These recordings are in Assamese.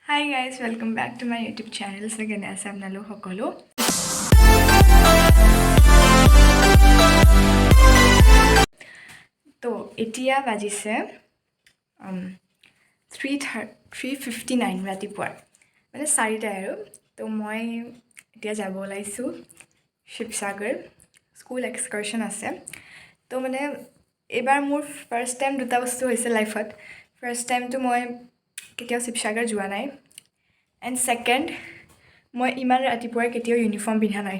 Hi guys, welcome back to my YouTube channel. So again, as I'm Nalu Hokolo. So etia bajise 3:59 ratipua. Mane 4টা আৰু তো মই এতিয়া যাব লাইছো Sivasagar school excursion আছে তো মানে এবাৰ মোৰ ফাৰ্স্ট টাইম দুটা বস্তু হৈছে লাইফত ফাৰ্স্ট টাইম তো মই কেতিয়াও Sivasagar যোৱা নাই এণ্ড সেকেন্ড মই ইমান ৰাতিপুৱা কেতিয়াও ইউনিফৰ্ম পিন্ধা নাই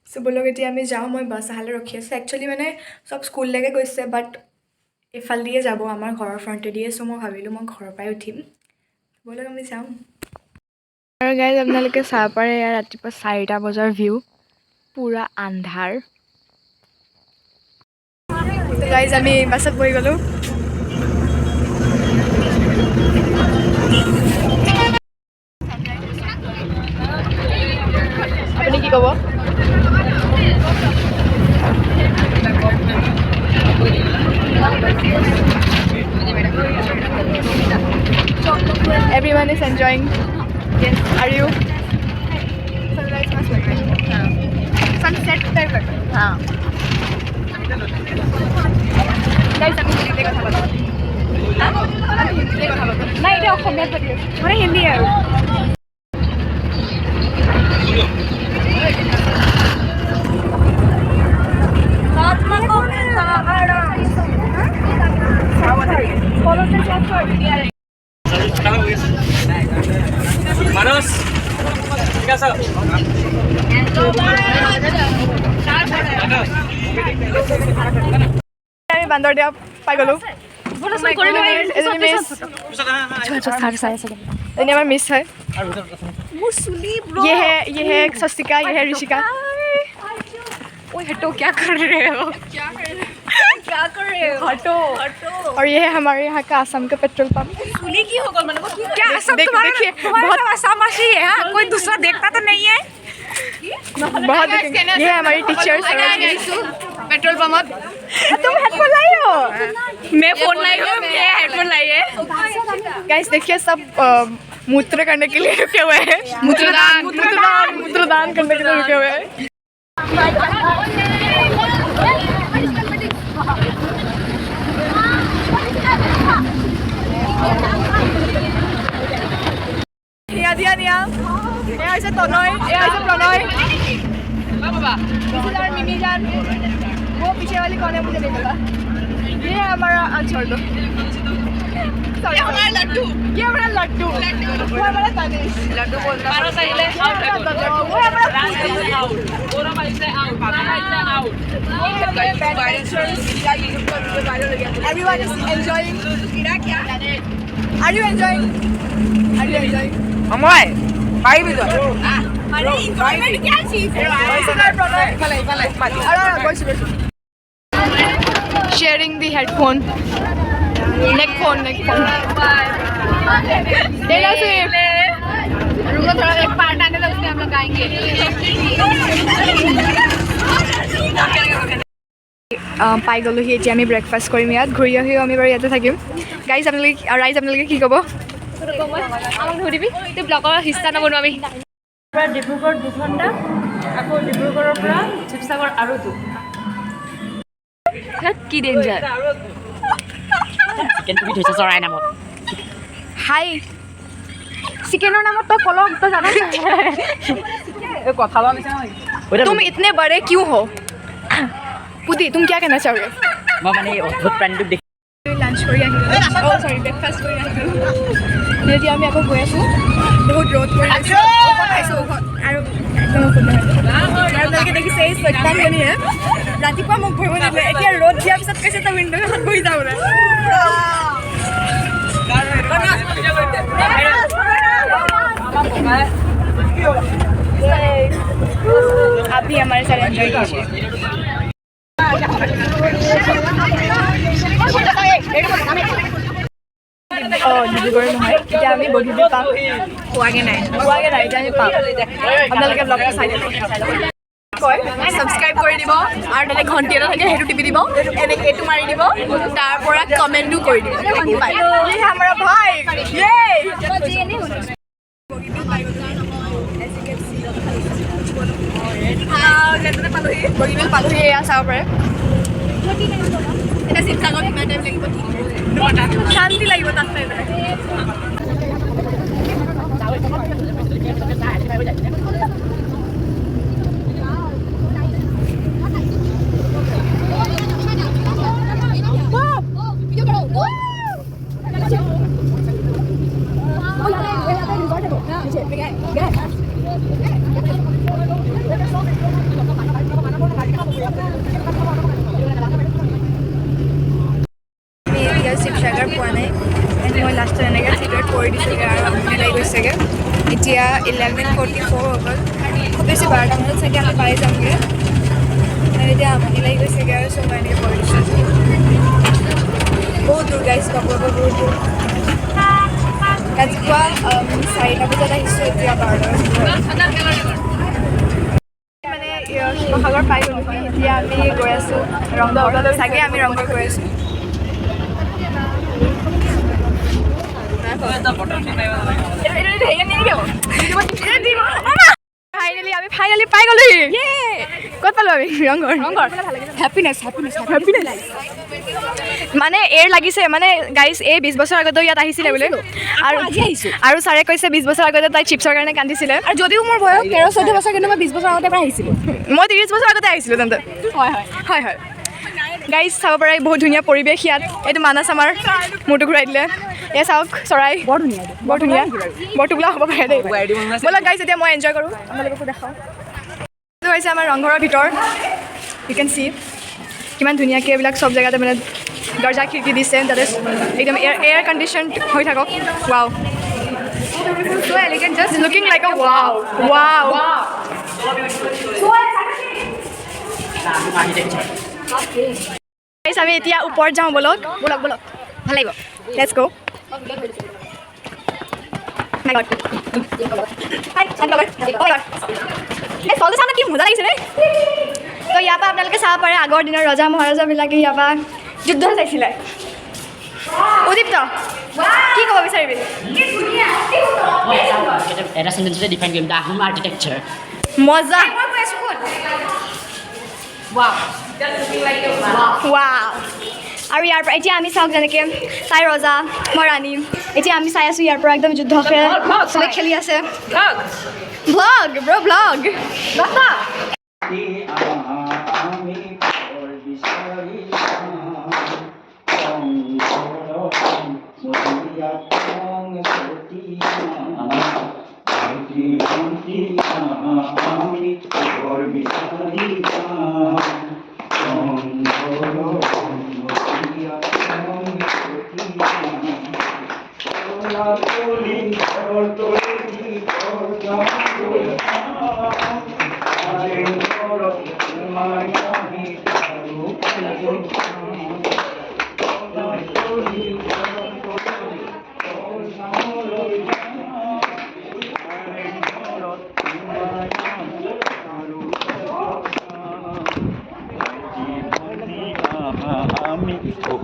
সো বলক এতিয়া আমি যাওঁ মই বাস হালে ৰখি আছে একচুয়ালি মানে সব স্কুল লেগে গৈছে বাট এফাল দিয়ে যাব আমাৰ ঘৰৰ ফ্ৰণ্টে দিয়ে সো মই ভাবিলো মই ঘৰৰ পাই উঠিম বলক আমি যাওঁ আৰু গাইজ আপোনালোকে চাব পাৰে ইয়াৰ ৰাতিপুৱা 4টা বজাৰ ভিউ পুৰা আন্ধাৰ তো গাইজ আমি বাছত বহি গলো আপুনি কি ক'ব Everyone is enjoying. Yes. Are you? Sunrise must be good. Sunset type. हाँ. Guys, अभी हिंदी का था बताओ. हाँ? अभी हिंदी का था बताओ. नहीं इधर ऑप्शन नहीं पड़ी है. हमारे हिंदी है. Manos, tiga so. আমি বান্দৰ দিয়া পাই গলো एनी हमारा मिस है ये है स्वस्तिका ये है ऋषिका ओए हटो क्या कर रहे हो क्या कर रहे हो हटो और ये है हमारे यहाँ का आसाम का पेट्रोल पंप सुली की होगा मतलब क्या आसाम देखिए बहुत आसाम आशी है हाँ कोई दूसरा देखता तो नहीं है बहुत ये है हमारी टीचर्स पेट्रोल पंप तुम हेडफोन लाई हो मैं फोन लाई हूँ मैं हेडफोन लाई है गाइस देखिए सब मूत्र करने के लिए रुके हुए हैं मूत्रदान करने के लिए रुके हुए हैं दिया ऐसे तनय ऐसे प्रणय मिमी जान वो पीछे वाली कौन है मुझे नहीं पता ये है हमारा छोड़ ये हमारा लड्डू वो हमारा तनिष लड्डू बोलना मारो सही ले वो हमारा पूरा भाई से out everyone is enjoying are you enjoying Amoy, bye bido. अरे enjoyment क्या चीज है sharing the headphone neck phone देना से रुको थोड़ा एक पार्ट आने दो उसमें हम लोग गाएंगे পাই গলো হি এতিয়া আমি ব্ৰেকফাষ্ট কৰিম ইয়াত ঘূৰি আহিও আমি বাৰু ইয়াতে থাকিম গাইজ আপোনালোকে কি ক'ব আমাক ধৰিবি তে ব্লগৰ হিস্সা নবনো আমি পৰা ডিব্ৰুগড় 2 ঘণ্টা আকৌ ডিব্ৰুগড়ৰ পৰা শিৱসাগৰ আৰু 2 কি danger Chicken tu bisa sorai namat. হাই চিকেনৰ নামত তই কলক তই জানা ए কথা ला নিছে নহয় तुम इतने बड़े क्यों हो पुदी तुम क्या कहना चाहोगे মই মানে অদ্ভুত প্ৰাণীটো দেখি লাঞ্চ কৰি আহিলো ও সৰি ব্ৰেকফাষ্ট কৰি আহিলো এতিয়া আমি আকৌ গৈ আছো বহুত ৰ'দ পৰি আছে খাইছো আৰু আপোনালোকে দেখিছে এই সত্যানজনীয়ে ৰাতিপুৱা মোক ভৰিব দিলে এতিয়া ৰ'দ দিয়াৰ পিছত কৈছে তই উইণ্ডোৰ কাষত বহি যাওঁ ৰে आप भी हमारे साथ एंजॉय कीजिए ডিব্ৰুগড় নহয় এতিয়া আমি বগীবিল পাম পোৱাগে নাই এতিয়া আমি পাম আপোনালোকে ব্লগটো চাই দিব সাবস্ক্রাইব করে দিব আর তাতে ঘন্টি এটা থাকে হেতু টিপি দিব এনেকে এটু মারি দিব তারপর কমেন্টও করে দিব বাই ये हमारा भाई ये বগীবিল পালোহি এয়া চাব পাৰে এটা শিৱসাগৰত কিমান টাইম লাগিব শান্তি লাগিব তাত চাই পেলাই শিৱসাগৰ পোৱা নাই মই লাষ্টত এনেকৈ টিকেট কৰি দিছোঁগৈ আৰু আমনি লাগি গৈছেগৈ এতিয়া 11:44 হৈ গ'ল খুব বেছি 12টামানত চাগে আমি পাই যামগৈ আৰু এতিয়া আমনি লাগি গৈছেগৈ আৰু চব মই এনেকৈ কৰি দিছোঁ বহুত দূৰ গাইছ কাপোৰৰ পৰা বহুত দূৰ ৰাতিপুৱা 4টা বজাত আহিছোঁ এতিয়া 12টা মানে শিৱসাগৰ পাই গ'লোঁ এতিয়া আমি গৈ আছোঁ ৰংঘৰ চাগে আমি ৰংঘৰ গৈ আছোঁ ফাইনেলি পাই গ'লো ক'ত পালোঁ আমি ৰংঘৰ হেপিনেছ মানে এৰ লাগিছে মানে গাইজ এই 20 বছৰ আগতেও ইয়াত আহিছিলে বোলে আৰু ছাৰে কৈছে 20 বছৰ আগতে তাই চিপছৰ কাৰণে কান্দিছিলে আৰু যদিও মোৰ বয়স 13-14 বছৰ কিন্তু মই 20 বছৰ আগতে পৰা আহিছিলোঁ মই 30 বছৰ আগতে আহিছিলোঁ তেন্তে হয় গাইজ চাব পাৰে বহুত ধুনীয়া পৰিৱেশ ইয়াত এইটো মানাছ আমাৰ মূৰটো ঘূৰাই দিলে এয়া চাওক চৰাই বৰ ধুনীয়া বৰটোবোলা হ'ব পাৰে দেই ব'লক গাইজ এতিয়া মই এনজয় কৰোঁ আপোনালোককো দেখাওঁ এইটো হৈছে আমাৰ ৰংঘৰৰ ভিতৰ ইউ কেন চি কিমান ধুনীয়াকৈ এইবিলাক চব জেগাতে মানে দৰ্জা খিৰিকী দিছে যাতে একদম এয়াৰ কণ্ডিশ্যন হৈ থাকক wow so elegant just looking like a wow guys আমি এতিয়া ওপৰত যাওঁ বলক ভাল লাগিব লেটছ গো কি মজা লাগিছে দেই তো ইয়াৰ পৰা আপোনালোকে চাব পাৰে আগৰ দিনৰ ৰজা মহাৰজাবিলাকে ইয়াৰ পৰা যুদ্ধ চাইছিলে উদীপ্ত কি ক'ব বিচাৰিবি এটা সেন্টেন্সে ডিফাইন কৰিম দা হোম আৰ্কিটেকচাৰ মজা ৱাও আৰু ইয়াৰ পৰা এতিয়া আমি চাওক যেনেকৈ তাই ৰজা মই ৰাণী এতিয়া আমি চাই আছোঁ ইয়াৰ পৰা একদম যুদ্ধ চবে খেলি আছে ব্লগ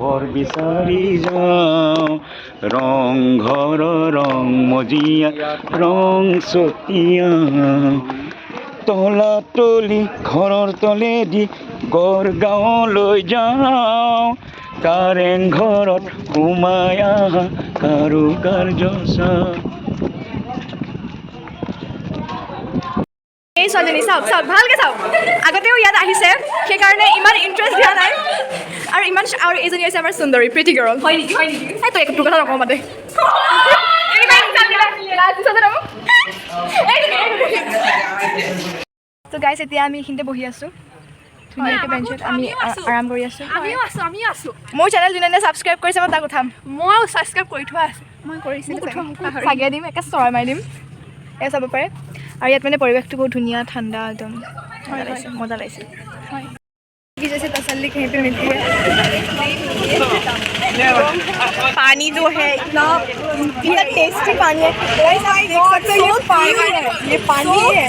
ঘৰ বিচাৰি যাওঁ ৰংঘৰ ৰং মজিয়া ৰং চতিয়া তলাতলি ঘৰৰ তলেদি গড় গাঁৱলৈ যাওঁ কাৰেং ঘৰত সোমাই আহা কাৰু কাৰ্য চাওঁ এই ছোৱালীজনী চাওক ভালকৈ চাওক আগতেও ইয়াত আহিছে সেইকাৰণে ইমান ইণ্টাৰেষ্ট দিয়া নাই আৰু এইজনী হৈছে আমাৰ সুন্দৰী প্ৰিটি গাৰ্ল হয় নেকি তই একো কথা নকওঁ মাতে তো গাইজ এতিয়া আমি এইখিনিতে বহি আছোঁ ধুনীয়াকৈ বেঞ্চত আমি আৰাম কৰি আছোঁ আমিও আছোঁ মোৰ চেনেল যোনে ছাবস্ক্ৰাইব কৰিছে মই তাক উঠাম ময়ো ছাবস্ক্ৰাইব কৰি থোৱা আছে মই কৰিছিলোঁ চাগে দিম একে চৰাই মাৰি দিম এয়া চাব পাৰে আৰু ইয়াত মানে পৰিৱেশটো বহুত ধুনীয়া ঠাণ্ডা একদম মজা লাগিছে जैसे तसल्ली कहीं पे मिलती है पानी जो है इतना टेस्टी पानी है ये पानी है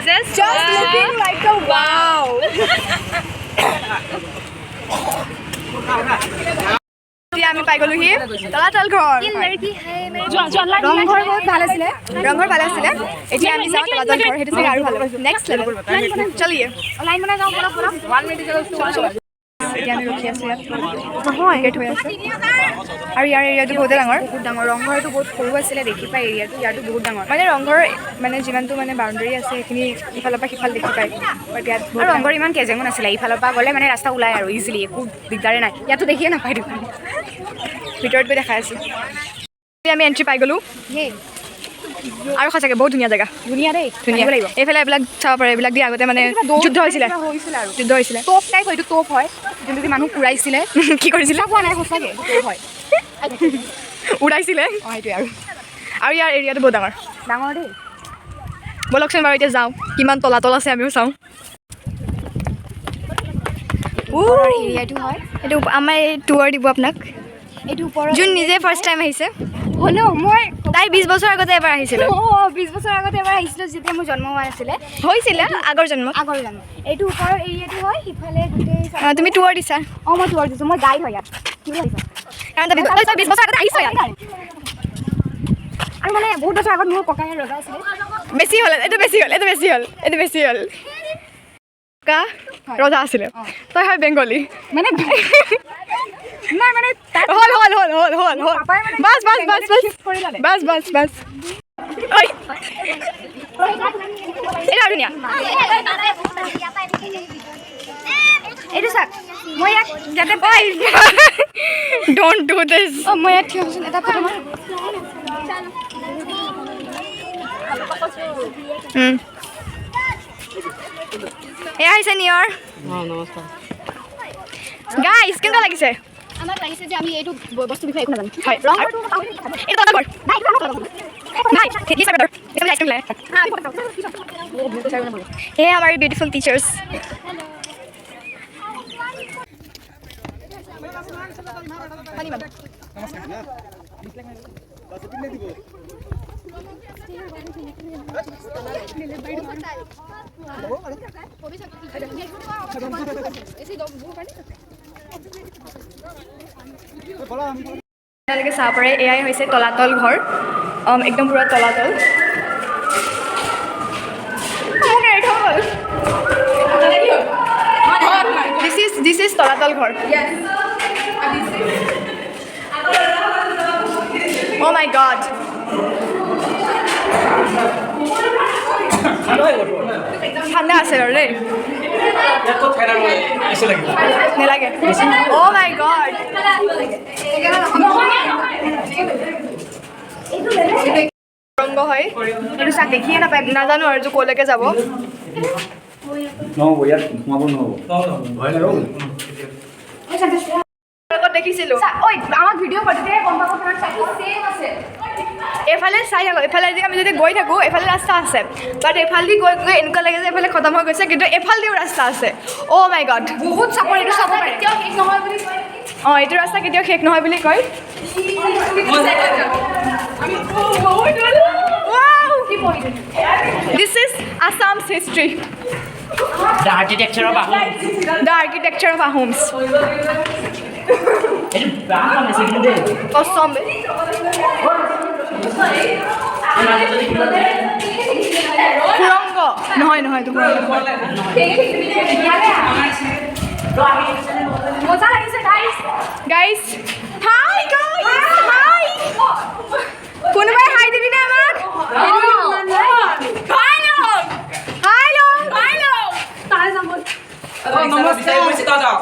just looking like a wow এতিয়া আমি পাই গ'লোহি তলাতল ঘৰ ৰংঘৰ বহুত ভাল আছিলে ৰংঘৰ ভাল আছিলে এতিয়া আমি যাওঁ তলাতল ঘৰ সেইটো চাগে আৰু ভাল হ'ব নেক্সট লেভেল চলিয়ে লাইন বনাই যাওঁ বলক 1 মিনিট এতিয়া আমি ৰখি আছোঁ ইয়াত নহয় গেট হৈ আছে আৰু ইয়াৰ এৰিয়াটো বহুতে ডাঙৰ ৰংঘৰটো বহুত সৰু আছিলে দেখি পাই এৰিয়াটো ইয়াতো বহুত ডাঙৰ মানে ৰংঘৰ মানে যিমানটো মানে বাউণ্ডেৰী আছে সেইখিনি ইফালৰ পৰা সিফাল দেখি পায় বাট ইয়াত আৰু ৰংঘৰ ইমান কেজেঙো নাছিলে ইফালৰ পৰা গ'লে মানে ৰাস্তা ওলাই আৰু ইজিলি একো দিগদাৰে নাই ইয়াতো দেখিয়ে নাপায় দেখোন ভিতৰত গৈ দেখাই আছোঁ আমি এণ্ট্ৰি পাই গ'লোঁ আৰু সঁচাকৈ বহুত ধুনীয়া জেগা ধুনীয়া দেই ধুনীয়া লাগিব এইফালে এইবিলাক চাব পাৰে এইবিলাক দি আগতে মানে যুদ্ধ হৈছিলে তোপ টাইপ হয়তো তোপ হয় যোনটো মানুহ উৰাইছিলে কি কৰিছিলে পোৱা নাই সঁচাকৈ তোপ হয় উৰাইছিলে অঁ সেইটোৱে আৰু ইয়াৰ এৰিয়াটো বহুত ডাঙৰ ডাঙৰ দেই ব'লকচোন বাৰু এতিয়া যাওঁ কিমান তলাতল আছে আমিও চাওঁ এৰিয়াটো হয় এইটো আমাৰ এই টুৰ দিব আপোনাক এইটো ওপৰত যোন নিজে ফাৰ্ষ্ট টাইম আহিছে হ'লেও মই তাই 20 বছৰ আগতে এবাৰ আহিছিলোঁ 20 বছৰ আগতে এবাৰ আহিছিলোঁ যেতিয়া মোৰ জন্ম হোৱা নাছিলে হৈছিলে আগৰ জন্ম এইটো ওপৰৰ এৰিয়াটো হয় সিফালে গোটেই তুমি টুৰ দিছা অঁ মই টুৰ দিছোঁ মই গাইড হয় ইয়াত কি ভাবিছা কাৰণ তই 20 বছৰ আগতে আহিছ ইয়াত আৰু মানে বহুত বছৰ আগত মোৰ ককায়ে ৰজা আছিলে বেছি হ'ল এইটো বেছি হ'ল কা ৰজা আছিলে তই হয় বেংগলী মানে নাই মানে হ'ল বাছ ঐ এটা ধুনীয়া এইটো চাক মই ইয়াত যাতে পাই ডোন্ট ডু দিছ মই ইয়াত থিয় হৈছোঁ এটা ফটো মাৰ এয়া হৈছে নিয়ৰ নমস্কাৰ গাইজ কেনেকুৱা লাগিছে আমাক লাগিছে যে আমি এইটো বস্তু বিষয়ে একো নাজানো হয় এইটো কথা কৰ নাই ঠিক আছে এটা আইটেম লে হে আমাৰ বিউটিফুল টিচাৰ্স আপোনালোকে চাব পাৰে এয়াই হৈছে তলাতল ঘৰ একদম পুৰা তলাতল দিছ ইজ তলাতল ঘৰ অ' মাই গড ঠাণ্ডা আছে আৰু দেই নেলাগে অ' মাই গড ৰংগ হয় এইটো চাক দেখিয়ে নাপায় নাজানো আৰু ক'লৈকে যাব নহ'ব ইয়াত সোমাব নহ'ব দেখিছিলোঁ আমাক ভিডিঅ' কৰোঁতে এইফালে চাই থাকোঁ এইফালে আমি যদি গৈ থাকোঁ এইফালে ৰাস্তা আছে বাট এইফালেদি গৈ গৈ এনেকুৱা লাগে যে এইফালে খতম হৈ গৈছে কিন্তু এইফালেদিও ৰাস্তা আছে অ' মাই গড বহুত চাপৰ এইটো চাব পাৰে অঁ এইটো ৰাস্তা কেতিয়াও শেষ নহয় বুলি কয় this is Assam's history The architecture of Ahoms. The architecture of Ahoms. It's bad, is it? Awesome. Kurongo. নহয় নহয় তুমি মজা লাগিছে গাইস হাই গাইস হাই কোনোবাই হাই দিবি না আমাক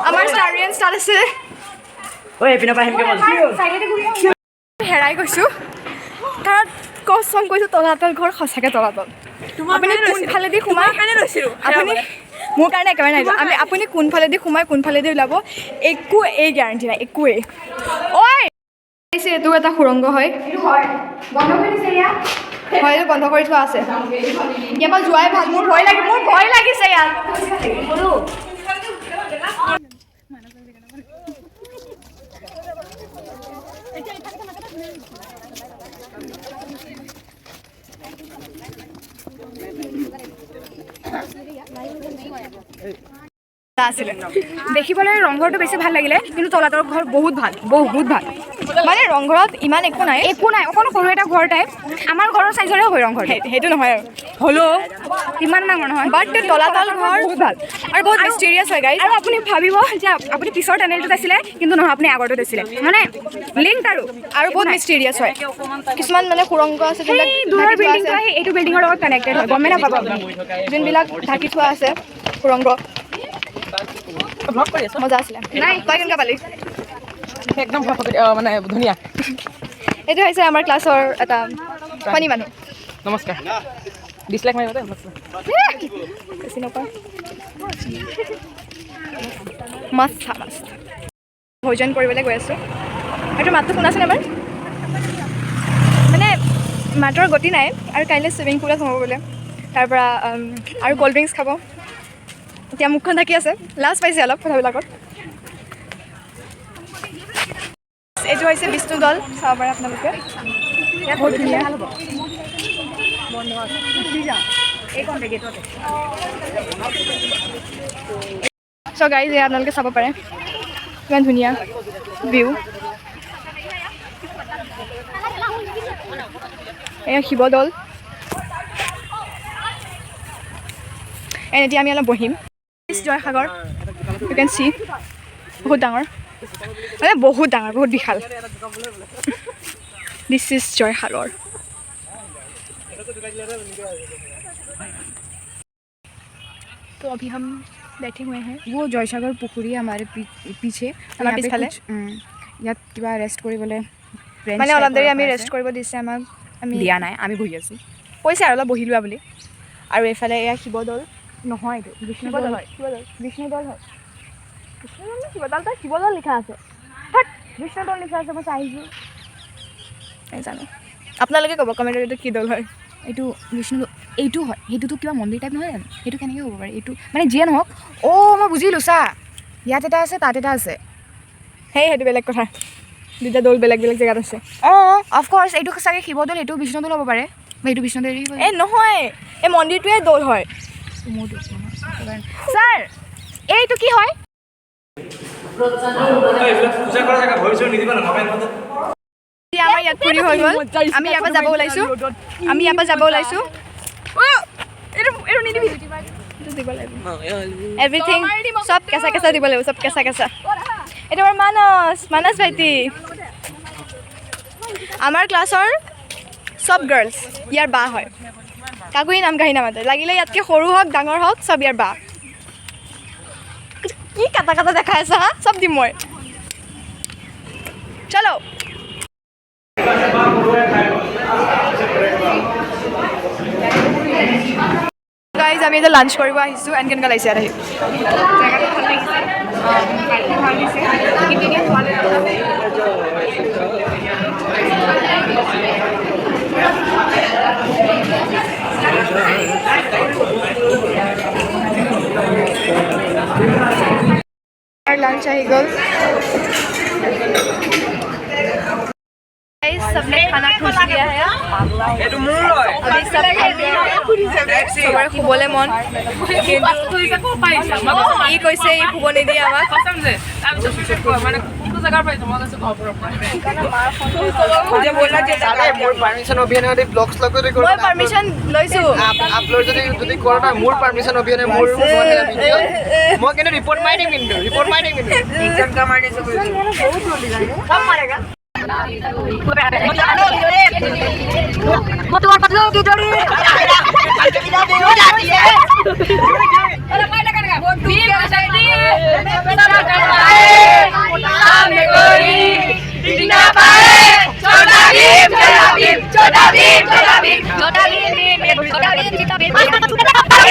আমাৰ ষ্টাৰিয়ান ষ্টাৰ আছে ঐ এপিনৰ পৰা আহিমকে বল হেৰাই গৈছোঁ তাত কচম কৈছোঁ তলাতল ঘৰ সঁচাকৈ তলাতল আপুনি কোনফালেদি সোমাই আপুনি মোৰ কাৰণে একেবাৰে নাই আপুনি কোনফালেদি সোমাই কোনফালেদি ওলাব একো এই গেৰাণ্টি নাই একোৱেই ঐ এইটো এটা সুৰংগ হয় হয় এইটো বন্ধ কৰি থোৱা আছে ইয়াৰ পৰা যোৱাই ভাল মোৰ ভয় লাগিছে ইয়াত আছিলে দেখিবলৈ ৰংঘৰটো বেছি ভাল লাগিলে কিন্তু তলাতল ঘৰ বহুত ভাল মানে ৰংঘৰত ইমান একো নাই অকণ সৰু এটা ঘৰ টাইপ আমাৰ ঘৰৰ চাইজৰে হয় ৰংঘৰ সেইটো নহয় আৰু হ'লেও ইমান ডাঙৰ নহয় বাট তলাতল ঘৰ বহুত ভাল আৰু বহুত মিষ্টেৰিয়াছ হয় গাইজ আৰু আপুনি ভাবিব যে আপুনি পিছৰ টানেলটোত আছিলে কিন্তু নহয় আপুনি আগৰটোত আছিলে মানে লিংক আৰু বহুত মিষ্টেৰিয়াছ হয় কিছুমান মানে সুৰংগ আছে দূৰৰ বিল্ডিংটো আহি এইটো বিল্ডিঙৰ লগত কানেক্টেড হয় গমেই নাপাব যোনবিলাক ঢাকি থোৱা আছে সুৰংগ মজা আছিলে নাই তই কেনেকুৱা পালি একদম মানে ধুনীয়া এইটো হৈছে আমাৰ ক্লাছৰ এটা ফানি মানুহ নমস্কাৰ ডিছলাইক মাৰিব দে বেছি নকওঁ মস্ত ভোজন কৰিবলৈ গৈ আছোঁ এইটো মাতটো শুনাচোন এবাৰ মানে মাতৰ গতি নাই আৰু কাইলৈ চুইমিং পুলত সোমাব বোলে তাৰপৰা আৰু ক'ল্ড ড্ৰিংকছ খাব এতিয়া মুখখন ঢাকি আছে লাজ পাইছে অলপ কথাবিলাকত এইটো হৈছে বিষ্ণু দল চাব পাৰে আপোনালোকে বহুত ধুনীয়া চ' গাইজ এয়া আপোনালোকে চাব পাৰে কিমান ধুনীয়া ভিউ এয়া শিৱদৌল এতিয়া আমি অলপ বহিম জয়সাগৰ ইউ কেন চি বহুত ডাঙৰ মানে বহুত ডাঙৰ বহুত বিশাল দিছ ইজ জয়সাগৰ तो अभी हम बैठे हुए हैं वो जयसागर पुखुरी हमारे पीछे আমাৰ পিছফালে ইয়াত কিবা ৰেষ্ট কৰিবলৈ মানে অলপ দেৰি আমি ৰেষ্ট কৰিব দিছে আমাক আমি দিয়া নাই আমি বহি আছোঁ কৈছে আৰু অলপ বহি লোৱা বুলি আৰু এইফালে এয়া শিৱদৌল নহয় এইটো বিষ্ণুদৌল হয় বিষ্ণুদৌল হয় বিষ্ণুদৌল নে শিৱদৌল তাত শিৱদৌল লিখা আছে বিষ্ণুদৌল লিখা আছে মই চাইছোঁ জানো আপোনালোকে ক'ব কমেণ্টত এইটো কি দৌল হয় এইটো বিষ্ণু এইটো হয় সেইটোতো কিবা মন্দিৰ টাইপ নহয় জানো সেইটো কেনেকৈ হ'ব পাৰে এইটো মানে যিয়ে নহওক অ' মই বুজিলোঁ চা ইয়াত এটা আছে তাত এটা আছে সেইটো বেলেগ কথা দুটা দৌল বেলেগ বেলেগ জেগাত আছে অঁ অফক'ৰ্ছ এইটো চাগে শিৱদৌল এইটো বিষ্ণুদৌল হ'ব পাৰে বা এইটো বিষ্ণুদৌল এই নহয় এই মন্দিৰটোৱে দৌল হয় ছাৰ এইটো কি হয় আমাৰ ইয়াত ফুৰি হৈ গ'ল আমি ইয়াৰ পৰা যাব ওলাইছোঁ এভৰিথিং চব কেঁচা কেঁচা দিব লাগিব চব কেঁচা কেঁচা এইটো আমাৰ মানস ভাইটি আমাৰ ক্লাছৰ চব গাৰ্লছ ইয়াৰ বা হয় কাকোৱে নাম কাঢ়ি নামাতে লাগিলে ইয়াতকৈ সৰু হওক ডাঙৰ হওক চব ইয়াৰ বা কি কাটা কাটা দেখাই আছা হা চব দিম মই চলো গাইজ আমি এতিয়া লাঞ্চ কৰিব আহিছোঁ এণ্ড কেনেকুৱা লাগিছে ইয়াত আহি लंच आही गल सबने खाना खुश लिया है अभी सब सबरे खुबले मन ই কৈছে ই খুব নিদিয়ে আমাক মই পাৰ্মিশ্যন লৈছো আপলোড যদি কৰা নাই মোৰ পাৰ্মিশ্যন অবিহনে মোৰ মই কিন্তু ৰিপৰ্ট মাৰি দিম কিন্তু ইজন কা মাৰি দিছো বহুত জলদি লাগে সব মাৰেগা मैं तुम्हारे पतलों की जोड़ी हो जाती है अरे मैं क्या करेगा वो भी बचाएगी सामने कोई बिना पाए छोटा भीम छोटा भीम छोटा भीम छोटा भीम छोटा भीम छोटा Bhim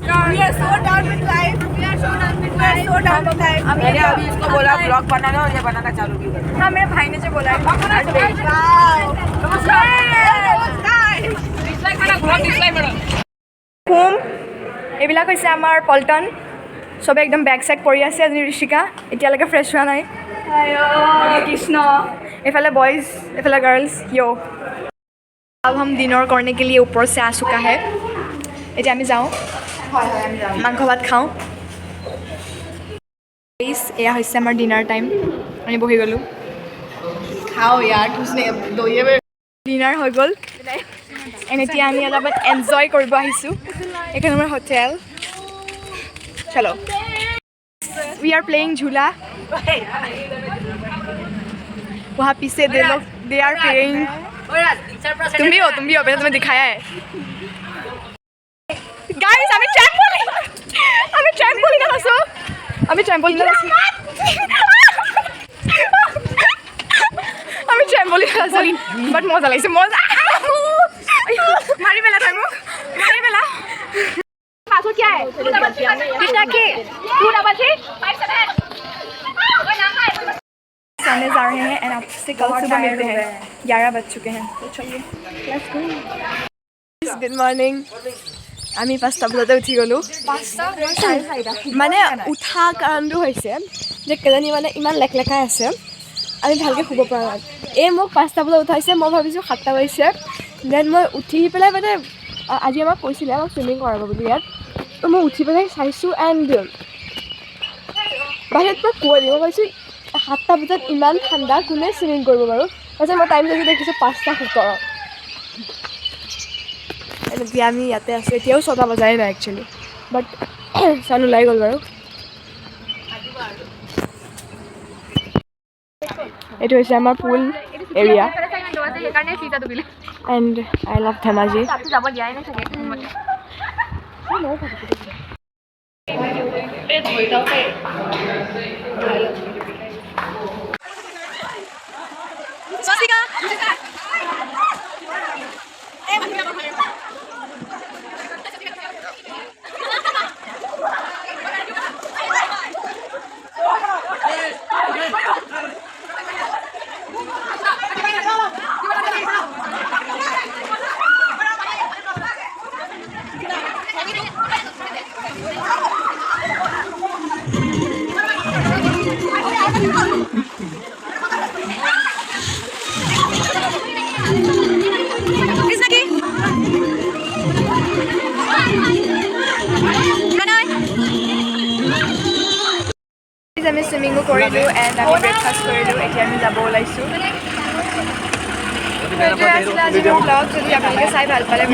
We are so down with life. We are so down with life. So down with life. मैंने अभी इसको बोला ब्लॉग बनाना और ये बनाना चालू की हाँ मेरे भाई ने जो बोला है হোম এইবিলাক হৈছে আমাৰ পল্টন চবে একদম বেগ চেগ পৰি আছে আজি ঋষিকা এতিয়ালৈকে ফ্ৰেছ হোৱা নাই কৃষ্ণ এইফালে বয়জ এইফালে গাৰ্লছ য়ো अब हम डिनर करने के लिए ऊपर से आ चुका है এতিয়া আমি যাওঁ মাংস ভাত খাওঁ এয়া হৈছে আমাৰ ডিনাৰ টাইম আমি বহি গ'লোঁ खाओ यार उसने दोये में ডিনাৰ হৈ গ'ল এতিয়া আমি অলপমান এনজয় কৰিব আহিছোঁ এইখন আমাৰ হোটেল চলো वी आर प्लेइंग झूला वहाँ पीछे दे आर प्लेइंग तुम भी हो मैंने तुम्हें दिखाया है गाइस हमें ट्रैम्पोलिन आছো আমি ট্ৰেম্পলিন আছো বাট মজা লাগিছে মজা মাৰি পেলা তই মোক মাৰি পেলা पासवर्ड क्या है कृष्णाखी 233 सामने जा रहे हैं एंड आपसे कल सुबह मिलते हैं 11 बज चुके हैं तो चलिए लेट्स गो गुड मॉर्निंग আমি 5টা বজাতে উঠি গ'লোঁ মানে উঠা কাৰণটো হৈছে যে কেইজনী মানে ইমান লেকলেকাই আছে আমি ভালকৈ শুব পৰা নাই এই মোক 5টা বজাত উঠাইছে মই ভাবিছোঁ 7টা বাজিছে দেন মই উঠি পেলাই মানে আজি আমাক কৈছিলে আমাক চুইমিং কৰাব বুলি ইয়াত তো মই উঠি পেলাই চাইছোঁ এণ্ড বাহিৰত পৰা কুঁৱলী মই ভাবিছোঁ 7টা বজাত ইমান ঠাণ্ডা কোনে চুইমিং কৰিব বাৰু তাৰপিছত মই টাইম যদি দেখিছোঁ 5:17 এতিয়া আমি ইয়াতে আছোঁ এতিয়াও 6টা বজাই নাই একচুৱেলি বাট চান ওলাই গ'ল বাৰু এইটো হৈছে আমাৰ pool area and I love Dhemaji আমি চুইমিঙো কৰিলোঁ এণ্ড আমি ব্ৰেকফাষ্ট কৰিলোঁ এতিয়া আমি যাব ওলাইছোঁ আজিৰ ব্লগ যদি আপোনালোকে চাই ভাল পালে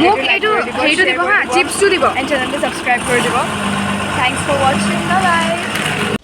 হেৰিটো দিব হা চিপছটো দিব এণ্ড চেনেলটো ছাবস্ক্ৰাইব কৰি দিব থেংকছ ফৰ ৱাচিং বাই বাই